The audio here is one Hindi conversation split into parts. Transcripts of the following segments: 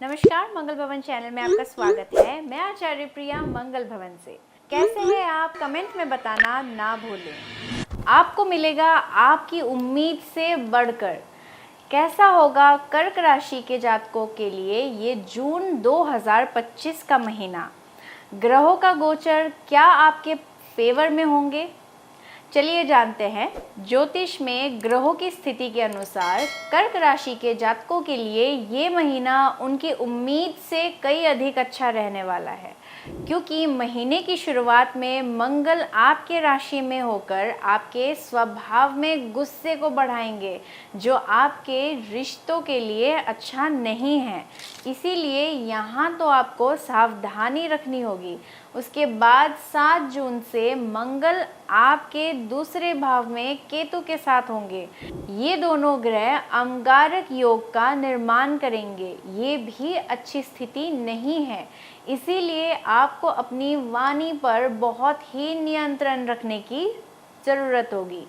नमस्कार, मंगल भवन चैनल में आपका स्वागत है। मैं आचार्य प्रिया मंगल भवन से। कैसे हैं आप? कमेंट में बताना ना भूलें। आपको मिलेगा आपकी उम्मीद से बढ़कर। कैसा होगा कर्क राशि के जातकों के लिए ये जून 2025 का महीना? ग्रहों का गोचर क्या आपके फेवर में होंगे? चलिए जानते हैं। ज्योतिष में ग्रहों की स्थिति के अनुसार कर्क राशि के जातकों के लिए ये महीना उनकी उम्मीद से कई अधिक अच्छा रहने वाला है, क्योंकि महीने की शुरुआत में मंगल आपके राशि में होकर आपके स्वभाव में गुस्से को बढ़ाएंगे, जो आपके रिश्तों के लिए अच्छा नहीं है। इसीलिए यहाँ तो आपको सावधानी रखनी होगी। उसके बाद 7 जून से मंगल आपके दूसरे भाव में केतु के साथ होंगे। ये दोनों ग्रह अंगारक योग का निर्माण करेंगे। ये भी अच्छी स्थिति नहीं है, इसीलिए आपको अपनी वाणी पर बहुत ही नियंत्रण रखने की ज़रूरत होगी।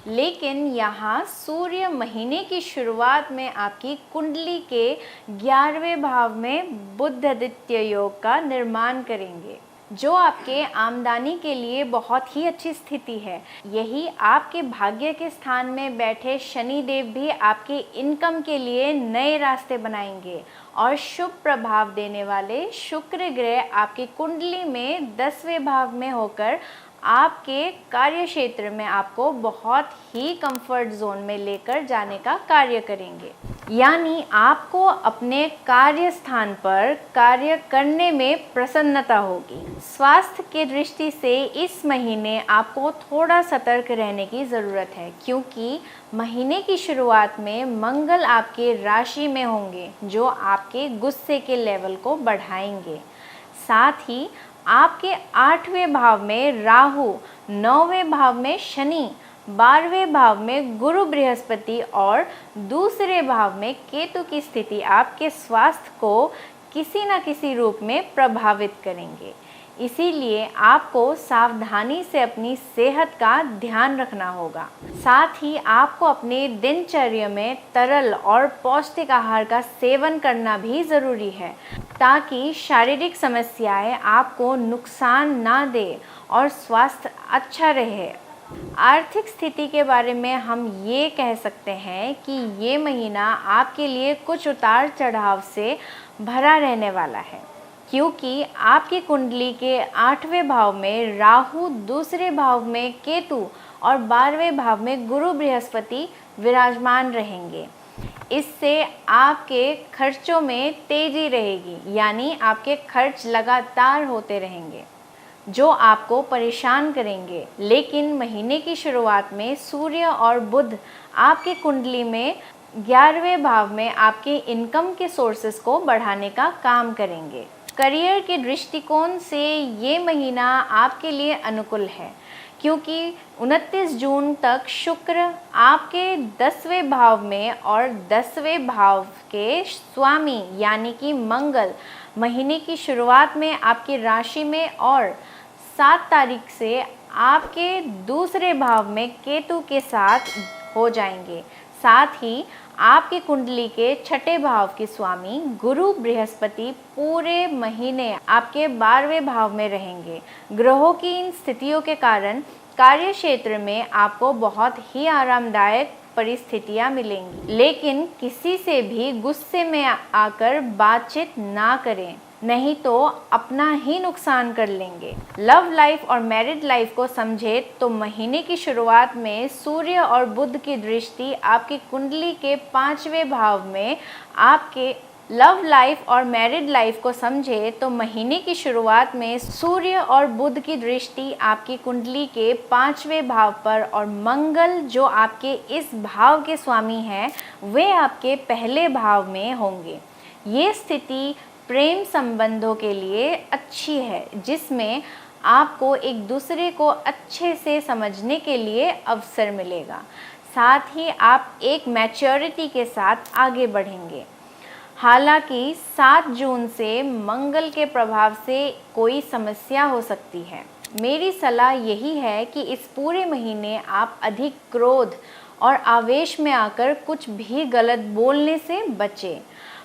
लेकिन यहाँ सूर्य महीने की शुरुआत में आपकी कुंडली के 11वें भाव में बुध-आदित्य योग का निर्माण करेंगे, जो आपके आमदनी के लिए बहुत ही अच्छी स्थिति है। यही आपके भाग्य के स्थान में बैठे शनि देव भी आपके इनकम के लिए नए रास्ते बनाएंगे और शुभ प्रभाव देने वाले शुक्र ग्रह आपकी कुंडली में 10वें भाव में होकर आपके कार्य क्षेत्र में आपको बहुत ही कंफर्ट जोन में लेकर जाने का कार्य करेंगे। यानी आपको अपने कार्य स्थान पर कार्य करने में प्रसन्नता होगी। स्वास्थ्य की दृष्टि से इस महीने आपको थोड़ा सतर्क रहने की ज़रूरत है, क्योंकि महीने की शुरुआत में मंगल आपके राशि में होंगे, जो आपके गुस्से के लेवल को बढ़ाएंगे। साथ ही आपके 8वें भाव में राहु, 9वें भाव में शनि, 12वें भाव में गुरु बृहस्पति और दूसरे भाव में केतु की स्थिति आपके स्वास्थ्य को किसी न किसी रूप में प्रभावित करेंगे। इसीलिए आपको सावधानी से अपनी सेहत का ध्यान रखना होगा। साथ ही आपको अपने दिनचर्या में तरल और पौष्टिक आहार का सेवन करना भी ज़रूरी है, ताकि शारीरिक समस्याएं आपको नुकसान ना दे और स्वास्थ्य अच्छा रहे। आर्थिक स्थिति के बारे में हम ये कह सकते हैं कि ये महीना आपके लिए कुछ उतार चढ़ाव से भरा रहने वाला है, क्योंकि आपकी कुंडली के 8वें भाव में राहु, दूसरे भाव में केतु और 12वें भाव में गुरु बृहस्पति विराजमान रहेंगे। इससे आपके खर्चों में तेजी रहेगी, यानी आपके खर्च लगातार होते रहेंगे, जो आपको परेशान करेंगे। लेकिन महीने की शुरुआत में सूर्य और बुध आपके कुंडली में 11वें भाव में आपके इनकम के सोर्सेस को बढ़ाने का काम करेंगे। करियर के दृष्टिकोण से ये महीना आपके लिए अनुकूल है, क्योंकि 29 जून तक शुक्र आपके 10वें भाव में और 10वें भाव के स्वामी यानी कि मंगल महीने की शुरुआत में आपकी राशि में और 7 तारीख से आपके दूसरे भाव में केतु के साथ हो जाएंगे। साथ ही आपकी कुंडली के 6ठे भाव के स्वामी गुरु बृहस्पति पूरे महीने आपके 12वें भाव में रहेंगे। ग्रहों की इन स्थितियों के कारण कार्य क्षेत्र में आपको बहुत ही आरामदायक परिस्थितियां मिलेंगी, लेकिन किसी से भी गुस्से में आकर बातचीत ना करें, नहीं तो अपना ही नुकसान कर लेंगे। लव लाइफ और मैरिड लाइफ को समझे तो महीने की शुरुआत में सूर्य और बुध की दृष्टि आपकी कुंडली के 5वें भाव में आपके लव लाइफ और मैरिड लाइफ को समझे तो महीने की शुरुआत में सूर्य और बुध की दृष्टि आपकी कुंडली के 5वें भाव पर और मंगल जो आपके इस भाव के स्वामी हैं वे आपके पहले भाव में होंगे। ये स्थिति प्रेम संबंधों के लिए अच्छी है, जिसमें आपको एक दूसरे को अच्छे से समझने के लिए अवसर मिलेगा। साथ ही आप एक मैच्योरिटी के साथ आगे बढ़ेंगे। हालांकि 7 जून से मंगल के प्रभाव से कोई समस्या हो सकती है। मेरी सलाह यही है कि इस पूरे महीने आप अधिक क्रोध और आवेश में आकर कुछ भी गलत बोलने से बचें।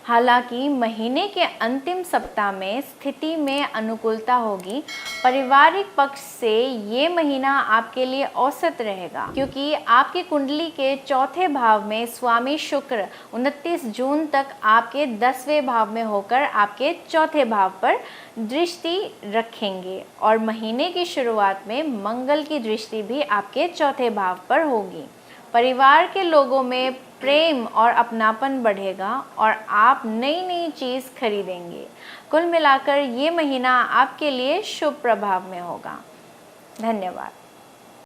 हालांकि महीने के अंतिम सप्ताह में स्थिति में अनुकूलता होगी। पारिवारिक पक्ष से ये महीना आपके लिए औसत रहेगा, क्योंकि आपकी कुंडली के चौथे भाव में स्वामी शुक्र 29 जून तक आपके 10वें भाव में होकर आपके चौथे भाव पर दृष्टि रखेंगे और महीने की शुरुआत में मंगल की दृष्टि भी आपके चौथे भाव पर होगी। परिवार के लोगों में प्रेम और अपनापन बढ़ेगा और आप नई नई चीज़ खरीदेंगे। कुल मिलाकर ये महीना आपके लिए शुभ प्रभाव में होगा। धन्यवाद।